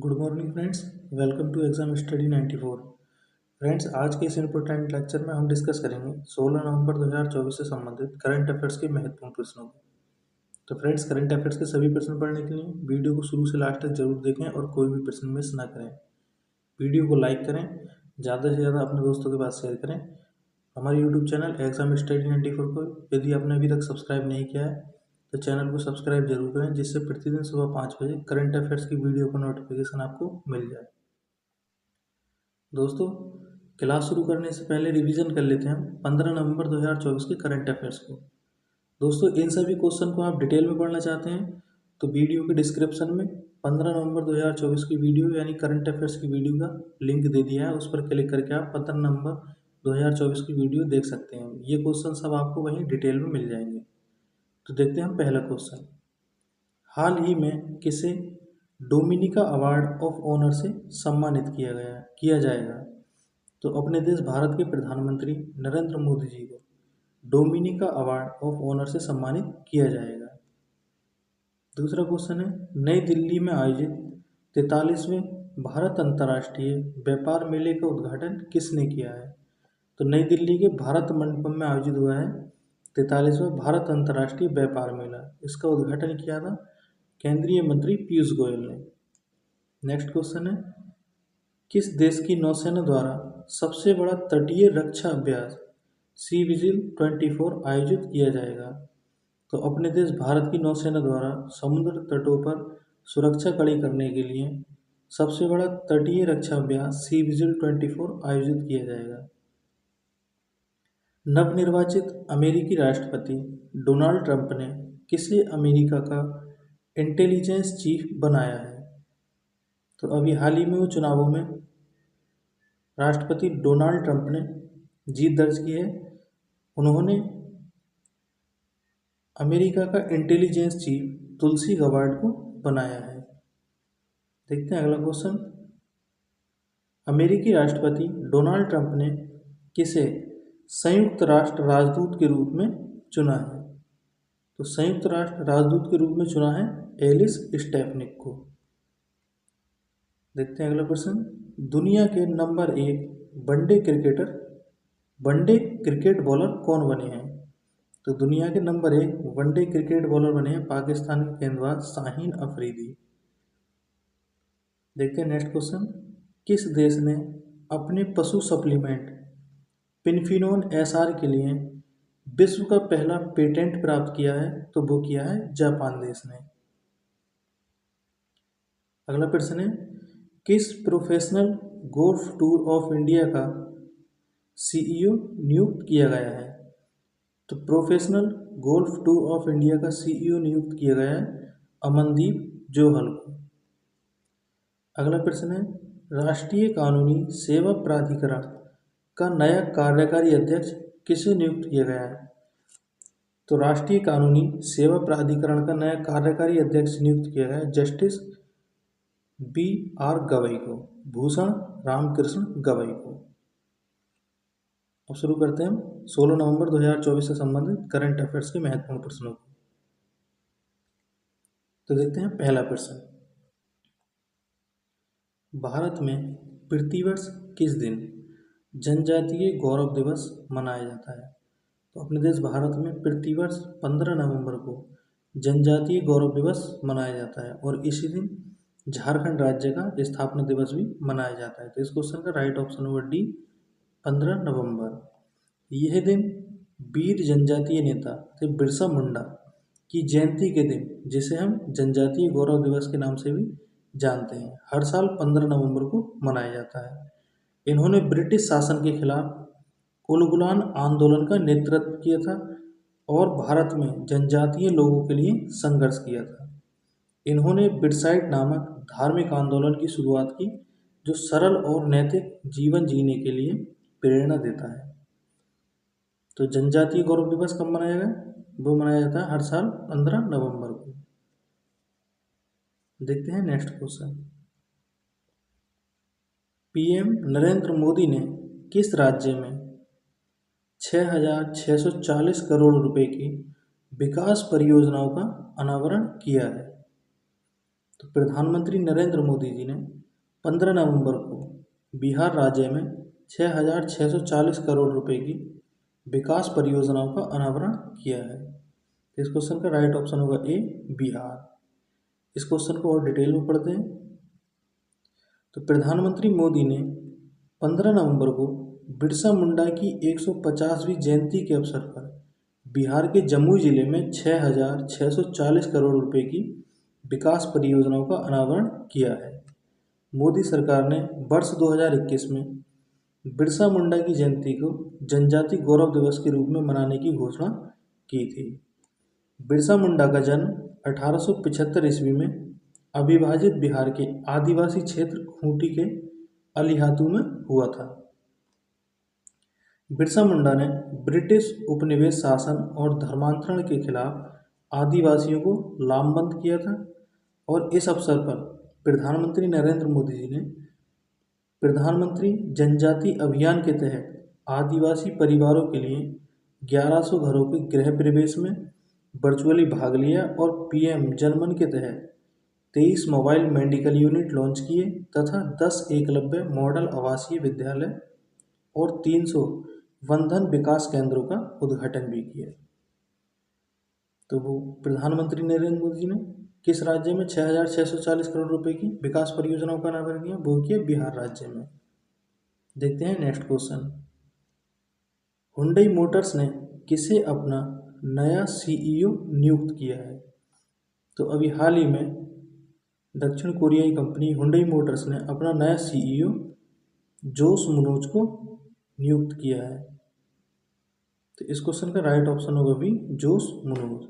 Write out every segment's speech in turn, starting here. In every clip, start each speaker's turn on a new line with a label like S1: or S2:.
S1: Good morning friends. Welcome to exam study 94। Friends, आज के इस इंपॉर्टेंट लेक्चर में हम डिस्कस करेंगे 16 नवंबर 2024 से संबंधित करंट अफेयर्स के महत्वपूर्ण प्रश्नों को। तो फ्रेंड्स, करंट अफेयर्स के सभी प्रश्न पढ़ने के लिए वीडियो को शुरू से लास्ट तक जरूर देखें और कोई भी प्रश्न मिस ना करें। वीडियो को लाइक करें, ज़्यादा से ज़्यादा अपने दोस्तों के पास शेयर करें। हमारे यूट्यूब चैनल एग्जाम स्टडी 94 को यदि आपने अभी तक सब्सक्राइब नहीं किया है तो चैनल को सब्सक्राइब जरूर करें, जिससे प्रतिदिन सुबह 5 बजे करंट अफेयर्स की वीडियो का नोटिफिकेशन आपको मिल जाए। दोस्तों, क्लास शुरू करने से पहले रिवीजन कर लेते हैं हम 15 नवंबर 2024 के करंट अफेयर्स को। दोस्तों, इन सभी क्वेश्चन को आप डिटेल में पढ़ना चाहते हैं तो वीडियो के डिस्क्रिप्शन में 15 नवंबर 2024 की वीडियो यानी करंट अफेयर्स की वीडियो का लिंक दे दिया है। उस पर क्लिक करके आप 15 नवंबर 2024 की वीडियो देख सकते हैं। ये क्वेश्चन सब आपको वहीं डिटेल में मिल जाएंगे। तो देखते हैं हम पहला क्वेश्चन। हाल ही में किसे डोमिनिका अवार्ड ऑफ ऑनर से सम्मानित किया जाएगा? तो अपने देश भारत के प्रधानमंत्री नरेंद्र मोदी जी को डोमिनिका अवार्ड ऑफ ऑनर से सम्मानित किया जाएगा। दूसरा क्वेश्चन है, नई दिल्ली में आयोजित 43वें भारत अंतर्राष्ट्रीय व्यापार मेले का उद्घाटन किसने किया है? तो नई दिल्ली के भारत मंडपम में आयोजित हुआ है 43वां भारत अंतर्राष्ट्रीय व्यापार मेला। इसका उद्घाटन किया था केंद्रीय मंत्री पीयूष गोयल ने। नेक्स्ट क्वेश्चन है, किस देश की नौसेना द्वारा सबसे बड़ा तटीय रक्षा अभ्यास सी विजिल 24 आयोजित किया जाएगा? तो अपने देश भारत की नौसेना द्वारा समुद्र तटों पर सुरक्षा कड़ी करने के लिए सबसे बड़ा तटीय रक्षा अभ्यास सी विजिल 24 आयोजित किया जाएगा। नवनिर्वाचित अमेरिकी राष्ट्रपति डोनाल्ड ट्रंप ने किसे अमेरिका का इंटेलिजेंस चीफ बनाया है? तो अभी हाल ही में हुए चुनावों में राष्ट्रपति डोनाल्ड ट्रंप ने जीत दर्ज की है। उन्होंने अमेरिका का इंटेलिजेंस चीफ तुलसी गबार्ड को बनाया है। देखते हैं अगला क्वेश्चन। अमेरिकी राष्ट्रपति डोनाल्ड ट्रंप ने किसे संयुक्त राष्ट्र राजदूत के रूप में चुना है? तो संयुक्त राष्ट्र राजदूत के रूप में चुना है एलिस स्टेफनिक को। देखते हैं अगला प्रश्न। दुनिया के नंबर 1 वनडे क्रिकेट बॉलर कौन बने हैं? तो दुनिया के नंबर 1 वनडे क्रिकेट बॉलर बने हैं पाकिस्तान के गेंदबाज शाहीन अफरीदी। देखते हैं नेक्स्ट क्वेश्चन। किस देश ने अपने पशु सप्लीमेंट पिनफिनोन एसआर के लिए विश्व का पहला पेटेंट प्राप्त किया है? तो वो किया है जापान देश ने। अगला प्रश्न है, किस professional golf tour of India का सीईओ नियुक्त किया गया है? तो professional golf tour of India का सीईओ नियुक्त किया गया है अमनदीप जोहल को। अगला प्रश्न है, राष्ट्रीय कानूनी सेवा प्राधिकरण का नया कार्यकारी अध्यक्ष किसे नियुक्त किया गया है? तो राष्ट्रीय कानूनी सेवा प्राधिकरण का नया कार्यकारी अध्यक्ष नियुक्त किया गया है जस्टिस BR गवई को, भूषण रामकृष्ण गवई को। अब शुरू करते हैं हम 16 नवंबर 2024 से संबंधित करंट अफेयर्स के महत्वपूर्ण प्रश्नों को। तो देखते हैं पहला प्रश्न। भारत में प्रतिवर्ष किस दिन जनजातीय गौरव दिवस मनाया जाता है? तो अपने देश भारत में प्रतिवर्ष 15 नवंबर को जनजातीय गौरव दिवस मनाया जाता है और इसी दिन झारखंड राज्य का स्थापना दिवस भी मनाया जाता है। तो इस क्वेश्चन का राइट ऑप्शन होगा डी, 15 नवंबर। यह दिन वीर जनजातीय नेता थे बिरसा मुंडा की जयंती के दिन, जिसे हम जनजातीय गौरव दिवस के नाम से भी जानते हैं, हर साल 15 नवंबर को मनाया जाता है। इन्होंने ब्रिटिश शासन के खिलाफ उलगुलान आंदोलन का नेतृत्व किया था और भारत में जनजातीय लोगों के लिए संघर्ष किया था। इन्होंने बिरसाइट नामक धार्मिक आंदोलन की शुरुआत की, जो सरल और नैतिक जीवन जीने के लिए प्रेरणा देता है। तो जनजातीय गौरव दिवस कब मनाया गया? वो मनाया जाता है हर साल 15 नवंबर को। देखते हैं next question. PM Narendra Modi ने किस राज्य में 6,640 करोड़ रुपए की विकास परियोजनाओं का अनावरण किया है? तो प्रधानमंत्री नरेंद्र मोदी जी ने 15 नवंबर को बिहार राज्य में 6,640 करोड़ रुपए की विकास परियोजनाओं का अनावरण किया है। इस क्वेश्चन का राइट ऑप्शन होगा ए, बिहार। इस क्वेश्चन को और डिटेल में पढ़ते हैं। तो प्रधानमंत्री मोदी ने 15 नवंबर को बिरसा मुंडा की 150वीं जयंती के अवसर पर बिहार के जमुई जिले में 6,640 करोड़ रुपए की विकास परियोजनाओं का अनावरण किया है। मोदी सरकार ने वर्ष 2021 में बिरसा मुंडा की जयंती को जनजाति गौरव दिवस के रूप में मनाने की घोषणा की थी। बिरसा मुंडा का जन्म 1875 ईस्वी में अविभाजित बिहार के आदिवासी क्षेत्र खूंटी के अलीहातू में हुआ था। बिरसा मुंडा ने ब्रिटिश उपनिवेश शासन और धर्मांतरण के खिलाफ आदिवासियों को लामबंद किया था और इस अवसर पर प्रधानमंत्री नरेंद्र मोदी जी ने प्रधानमंत्री जनजाति अभियान के तहत आदिवासी परिवारों के लिए 1100 घरों के गृह प्रवेश में वर्चुअली भाग लिया और पीएम जनमन के तहत 23 मोबाइल मेडिकल यूनिट लॉन्च किए तथा 10 एकलव्य मॉडल आवासीय विद्यालय और 300 वनधन विकास केंद्रों का उद्घाटन भी किया। तो वो प्रधानमंत्री नरेंद्र मोदी जी ने किस राज्य में 6,640 करोड़ रुपए की विकास परियोजनाओं का अनावरण किया? वो किया बिहार राज्य में। देखते हैं नेक्स्ट क्वेश्चन। हुंडई मोटर्स ने किसे अपना नया सीईओ नियुक्त किया है? तो अभी हाल ही में दक्षिण कोरियाई कंपनी हुंडई मोटर्स ने अपना नया सीईओ जोस मुनोज को नियुक्त किया है। तो इस क्वेश्चन का राइट ऑप्शन होगा बी, जोस मुनोज।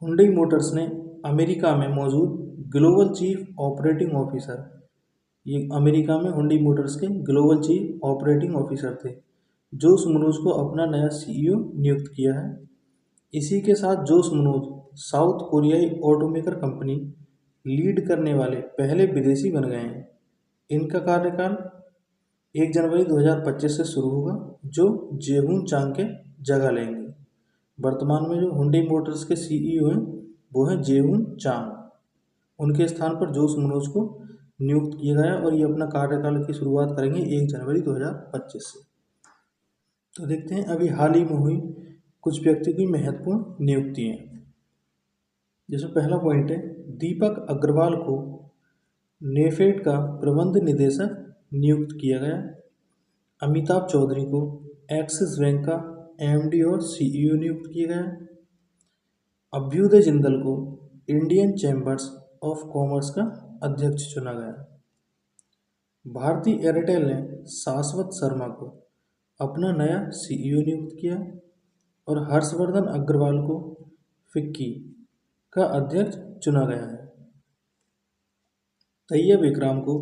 S1: हुंडई मोटर्स ने अमेरिका में मौजूद ग्लोबल चीफ ऑपरेटिंग ऑफिसर, ये अमेरिका में हुंडई मोटर्स के ग्लोबल चीफ ऑपरेटिंग ऑफिसर थे, जोस मुनोज को अपना नया सीईओ नियुक्त किया है। इसी के साथ जोस मुनोज साउथ कोरियाई ऑटोमेकर कंपनी लीड करने वाले पहले विदेशी बन गए हैं। इनका कार्यकाल 1 जनवरी 2025 से शुरू होगा, जो जेहून चांग के जगह लेंगे। वर्तमान में जो हुंडई मोटर्स के सीईओ हैं वो हैं जेहून चांग। उनके स्थान पर जोस मुनोज को नियुक्त किया गया और ये अपना कार्यकाल की शुरुआत करेंगे 1 जनवरी 2025 से। तो देखते हैं अभी हाल ही में हुई कुछ व्यक्ति की महत्वपूर्ण नियुक्तियां। जैसे पहला पॉइंट है, दीपक अग्रवाल को नेफेड का प्रबंध निदेशक नियुक्त किया गया। अमिताभ चौधरी को एक्सिस बैंक का एमडी और सीईओ नियुक्त किया गया। अभ्युदय जिंदल को इंडियन चैम्बर्स ऑफ कॉमर्स का अध्यक्ष चुना गया। भारती एयरटेल ने शाश्वत शर्मा को अपना नया सीईओ नियुक्त किया और हर्षवर्धन अग्रवाल को फिक्की का अध्यक्ष चुना गया है। तैयब इकराम को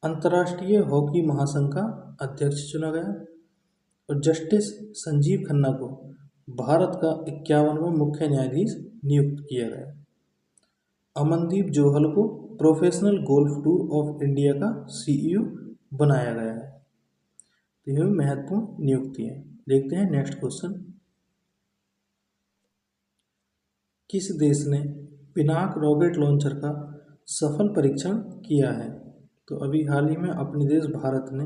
S1: अंतर्राष्ट्रीय हॉकी महासंघ का अध्यक्ष चुना गया और जस्टिस संजीव खन्ना को भारत का 51वां मुख्य न्यायाधीश नियुक्त किया गया। अमनदीप जोहल को professional golf tour of India का सीईओ बनाया गया है। तो ये महत्वपूर्ण नियुक्ति है। देखते हैं नेक्स्ट क्वेश्चन। किस देश ने पिनाक रॉकेट लॉन्चर का सफल परीक्षण किया है? तो अभी हाल ही में अपने देश भारत ने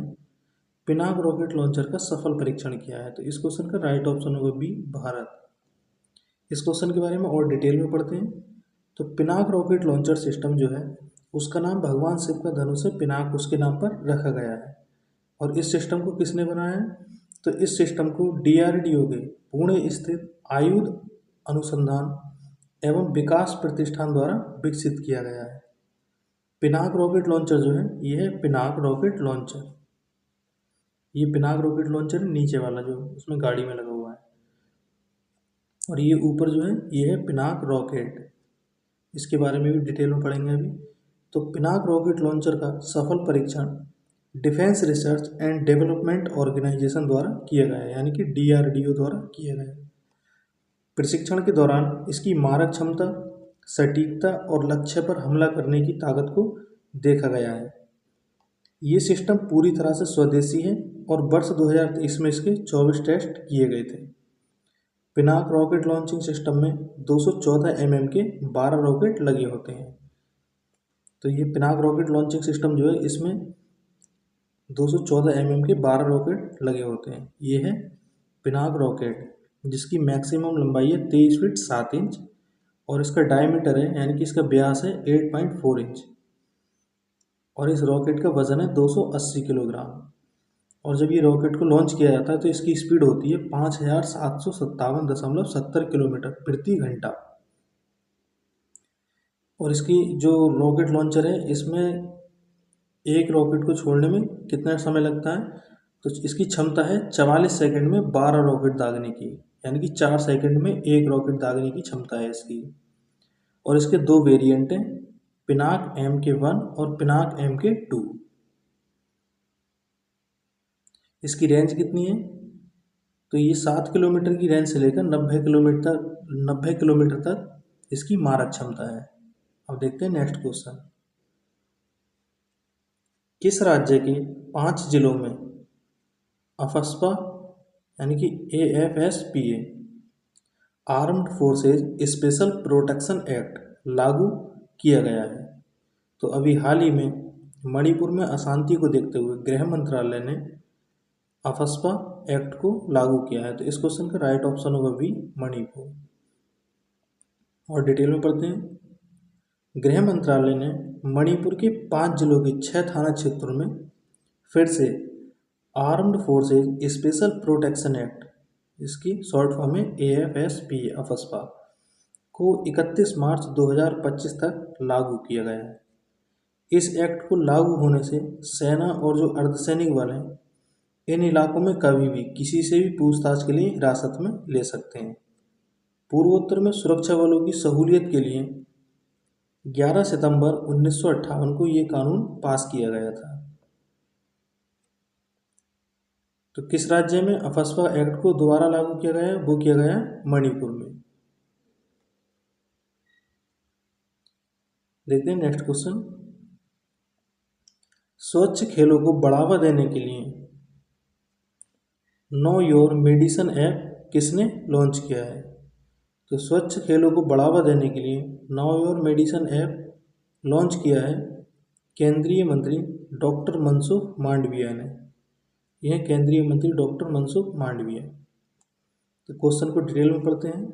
S1: पिनाक रॉकेट लॉन्चर का सफल परीक्षण किया है। तो इस क्वेश्चन का राइट ऑप्शन होगा बी, भारत। इस क्वेश्चन के बारे में और डिटेल में पढ़ते हैं। तो पिनाक रॉकेट लॉन्चर सिस्टम जो है उसका नाम भगवान शिव का धनुष है, पिनाक उसके नाम पर रखा गया है। और इस सिस्टम को किसने बनाया है? तो इस सिस्टम को डीआरडीओ के पुणे स्थित आयुध अनुसंधान एवं विकास प्रतिष्ठान द्वारा विकसित किया गया है। पिनाक रॉकेट लॉन्चर जो है ये है पिनाक रॉकेट लॉन्चर। ये पिनाक रॉकेट लॉन्चर नीचे वाला जो उसमें गाड़ी में लगा हुआ है, और ये ऊपर जो है ये है पिनाक रॉकेट। इसके बारे में भी डिटेल में पढ़ेंगे अभी। तो पिनाक रॉकेट लॉन्चर का सफल परीक्षण defence research and development organisation द्वारा किया गया है, यानी कि डीआरडीओ द्वारा किया गया है। प्रशिक्षण के दौरान इसकी मारक क्षमता, सटीकता और लक्ष्य पर हमला करने की ताकत को देखा गया है। ये सिस्टम पूरी तरह से स्वदेशी है और वर्ष 2023 में इसके 24 टेस्ट किए गए थे। पिनाक रॉकेट लॉन्चिंग सिस्टम में 214 mm के 12 रॉकेट लगे होते हैं। तो ये पिनाक रॉकेट लॉन्चिंग सिस्टम जो है इसमें 214 mm के 12 रॉकेट लगे होते हैं। ये है पिनाक रॉकेट, जिसकी मैक्सिमम लंबाई है 23 फीट 7 इंच और इसका डायमीटर है यानी कि इसका व्यास है 8.4 इंच और इस रॉकेट का वजन है 280 किलोग्राम। और जब ये रॉकेट को लॉन्च किया जाता है तो इसकी स्पीड होती है 5757.70 किलोमीटर प्रति घंटा। और इसकी जो रॉकेट लॉन्चर है इसमें एक रॉकेट को छोड़ने में कितना समय लगता है, तो इसकी क्षमता है 44 सेकंड में 12 रॉकेट दागने की, यानी कि 4 सेकंड में एक रॉकेट दागने की क्षमता है इसकी। और इसके दो वेरिएंट हैं, पिनाक MK1 और पिनाक MK2। इसकी रेंज कितनी है, तो ये 7 किलोमीटर की रेंज से लेकर 90 किलोमीटर तक इसकी मारक क्षमता है। अब देखते हैं नेक्स्ट क्वेश्चन। किस राज्य के 5 जिलों में अफस्पा यानी कि AFSPA armed forces special protection act लागू किया गया है? तो अभी हाल ही में मणिपुर में अशांति को देखते हुए गृह मंत्रालय ने अफस्पा एक्ट को लागू किया है। तो इस क्वेश्चन का राइट ऑप्शन होगा बी, मणिपुर। और डिटेल में पढ़ते हैं। गृह मंत्रालय ने मणिपुर के 5 जिलों के 6 थाना क्षेत्रों में फिर से armed forces special protection act, इसकी शॉर्ट फॉर्म है AFSPA अफस्पा, को 31 मार्च 2025 तक लागू किया गया है। इस एक्ट को लागू होने से सेना और जो अर्धसैनिक बल हैं इन इलाकों में कभी भी किसी से भी पूछताछ के लिए हिरासत में ले सकते हैं। पूर्वोत्तर में सुरक्षा बलों की सहूलियत के लिए 11 सितंबर 1958 को ये कानून पास किया गया था। तो किस राज्य में अफस्पा एक्ट को दोबारा लागू किया गया है, वो किया गया है मणिपुर में। देखते हैं नेक्स्ट क्वेश्चन। स्वच्छ खेलों को बढ़ावा देने के लिए नो योर मेडिसन ऐप किसने लॉन्च किया है? तो स्वच्छ खेलों को बढ़ावा देने के लिए know your medicine app launch किया है केंद्रीय मंत्री डॉक्टर मनसुख मांडविया ने। यह केंद्रीय मंत्री डॉक्टर मनसुख मांडविया। तो क्वेश्चन को डिटेल में पढ़ते हैं।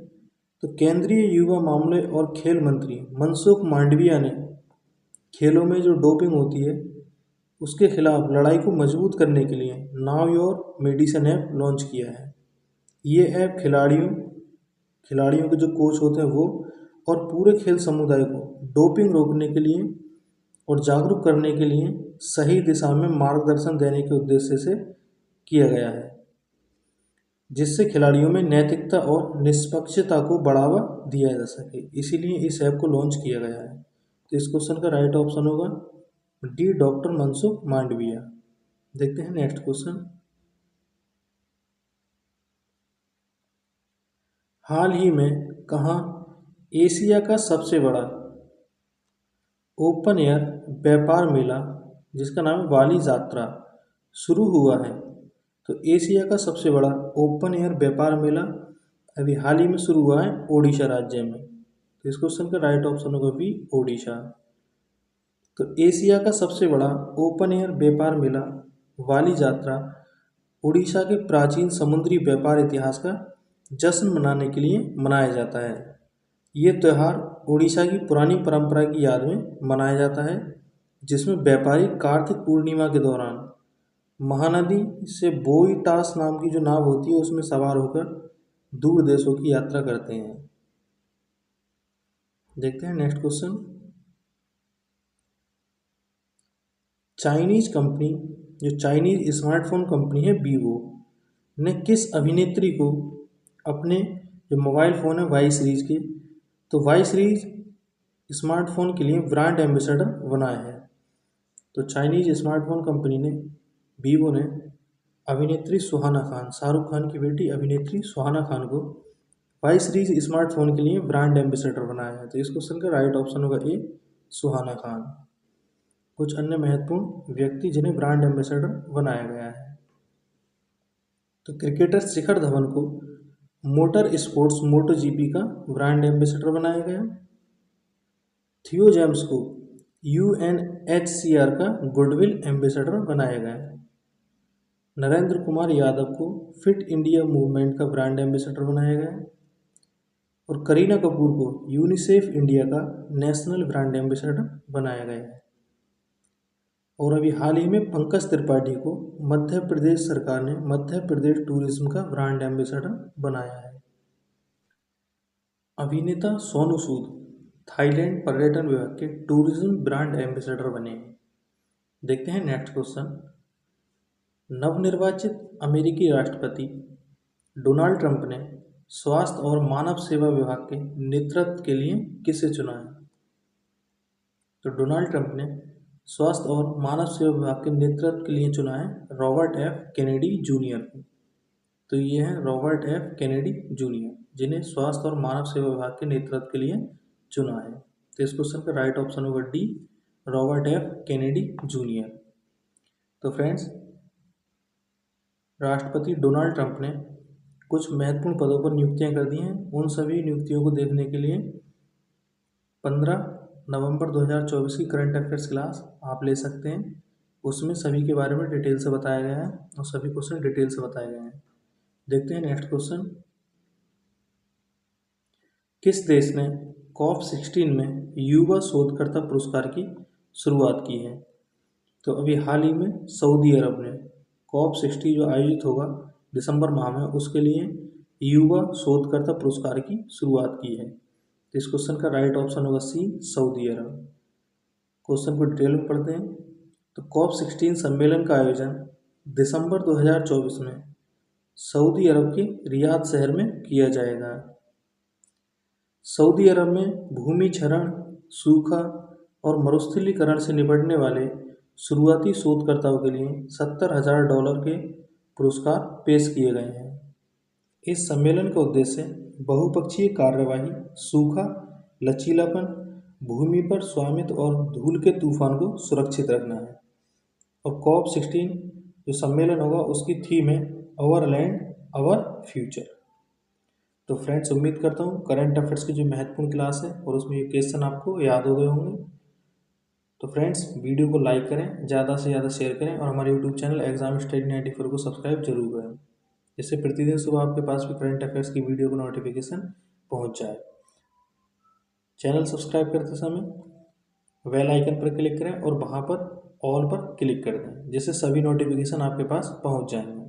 S1: तो केंद्रीय युवा मामले और खेल मंत्री मनसुख मांडविया ने खेलों में जो डोपिंग होती है उसके खिलाफ लड़ाई को मजबूत करने के लिए know your medicine app launch किया है। ये ऐप खिलाड़ियों के जो कोच होते हैं वो और पूरे खेल समुदाय को डोपिंग रोकने के लिए और जागरूक करने के लिए सही दिशा में मार्गदर्शन देने के उद्देश्य से किया गया है, जिससे खिलाड़ियों में नैतिकता और निष्पक्षता को बढ़ावा दिया जा सके। इसीलिए इस ऐप को लॉन्च किया गया है। तो इस क्वेश्चन का राइट ऑप्शन होगा डी, डॉक्टर मनसुख मांडविया। देखते हैं नेक्स्ट क्वेश्चन। हाल ही में कहाँ एशिया का सबसे बड़ा ओपन एयर व्यापार मेला, जिसका नाम है वाली यात्रा, शुरू हुआ है? तो एशिया का सबसे बड़ा ओपन एयर व्यापार मेला अभी हाल ही में शुरू हुआ है ओडिशा राज्य में। तो इस क्वेश्चन का राइट ऑप्शन होगा बी, ओडिशा। तो एशिया का सबसे बड़ा ओपन एयर व्यापार मेला वाली यात्रा ओडिशा के प्राचीन समुद्री व्यापार इतिहास का जश्न मनाने के लिए मनाया जाता है। ये त्यौहार ओडिशा की पुरानी परंपरा की याद में मनाया जाता है, जिसमें व्यापारी कार्तिक पूर्णिमा के दौरान महानदी से बोईटास नाम की जो नाव होती है उसमें सवार होकर दूर देशों की यात्रा करते हैं। देखते हैं नेक्स्ट क्वेश्चन। चाइनीज कंपनी, जो चाइनीज स्मार्टफोन कंपनी है वीवो, ने किस अभिनेत्री को अपने जो मोबाइल फ़ोन है वाई सीरीज के, तो वाई सीरीज स्मार्टफोन के लिए ब्रांड एम्बेसडर बनाया है? तो चाइनीज स्मार्टफोन कंपनी ने वीवो ने अभिनेत्री सुहाना खान, शाहरुख खान की बेटी अभिनेत्री सुहाना खान को वाई सीरीज स्मार्टफोन के लिए ब्रांड एम्बेसडर बनाया है। तो इस क्वेश्चन का राइट ऑप्शन होगा ए, सुहाना खान। कुछ अन्य महत्वपूर्ण व्यक्ति जिन्हें ब्रांड एम्बेसडर बनाया गया है। तो क्रिकेटर शिखर धवन को मोटर स्पोर्ट्स मोटो जीपी का ब्रांड एम्बेसडर बनाया गया। थियो जेम्स को UNHCR का गुडविल एम्बेसडर बनाया गया। नरेंद्र कुमार यादव को फिट इंडिया मूवमेंट का ब्रांड एम्बेसडर बनाया गया। और करीना कपूर को यूनिसेफ इंडिया का नेशनल ब्रांड एम्बेसडर बनाया गया है। और अभी हाल ही में पंकज त्रिपाठी को मध्य प्रदेश सरकार ने मध्य प्रदेश टूरिज्म का ब्रांड एम्बेसडर बनाया है। अभिनेता सोनू सूद थाईलैंड पर्यटन विभाग के टूरिज्म ब्रांड एम्बेसडर बने हैं। देखते हैं नेक्स्ट क्वेश्चन। नवनिर्वाचित अमेरिकी राष्ट्रपति डोनाल्ड ट्रंप ने स्वास्थ्य और मानव सेवा विभाग के नेतृत्व के लिए किसे चुना है? तो डोनाल्ड ट्रंप ने स्वास्थ्य और मानव सेवा विभाग के नेतृत्व के लिए चुना है रॉबर्ट एफ कैनेडी जूनियर को। तो ये है रॉबर्ट एफ कैनेडी जूनियर, जिन्हें स्वास्थ्य और मानव सेवा विभाग के नेतृत्व के लिए चुना है। तो इस क्वेश्चन का राइट ऑप्शन होगा D, Robert F Kennedy junior. तो फ्रेंड्स, राष्ट्रपति डोनाल्ड ट्रंप ने कुछ महत्वपूर्ण पदों पर नियुक्तियां कर दी हैं। उन सभी नियुक्तियों को देखने के लिए 15 नवंबर 2024 की करंट अफेयर्स क्लास आप ले सकते हैं। उसमें सभी के बारे में डिटेल से बताया गया है और सभी क्वेश्चन डिटेल से बताए गए हैं। देखते हैं नेक्स्ट क्वेश्चन। किस देश ने COP16 में युवा शोधकर्ता पुरस्कार की शुरुआत की है? तो अभी हाल ही में सऊदी अरब ने COP60 जो आयोजित होगा दिसंबर माह में, उसके लिए युवा शोधकर्ता पुरस्कार की शुरुआत की है। तो इस क्वेश्चन का राइट ऑप्शन होगा सी, सऊदी अरब। क्वेश्चन को डिटेल में पढ़ते हैं। तो COP16 सम्मेलन का आयोजन दिसंबर 2024 में सऊदी अरब के रियाद शहर में किया जाएगा। सऊदी अरब में भूमि क्षरण, सूखा और मरुस्थलीकरण से निपटने वाले शुरुआती शोधकर्ताओं के लिए $70,000 के पुरस्कार पेश किए गए हैं। इस सम्मेलन का उद्देश्य बहुपक्षीय कार्यवाही, सूखा, लचीलापन, भूमि पर स्वामित्व और धूल के तूफान को सुरक्षित रखना है। और COP16 जो सम्मेलन होगा उसकी थीम है अवर लैंड अवर फ्यूचर। तो फ्रेंड्स, उम्मीद करता हूँ करंट अफेयर्स की जो महत्वपूर्ण क्लास है और उसमें ये क्वेश्चन आपको याद हो गए होंगे। तो फ्रेंड्स, वीडियो को लाइक करें, ज़्यादा से ज़्यादा शेयर करें और हमारे यूट्यूब चैनल एग्जाम स्टडी 94 को सब्सक्राइब जरूर करें, जिससे प्रतिदिन सुबह आपके पास भी करंट अफेयर्स की वीडियो को नोटिफिकेशन पहुंच जाए। चैनल सब्सक्राइब करते समय बेल आइकन पर क्लिक करें और वहां पर ऑल पर क्लिक कर दें, जिससे सभी नोटिफिकेशन आपके पास पहुंच जाएंगे।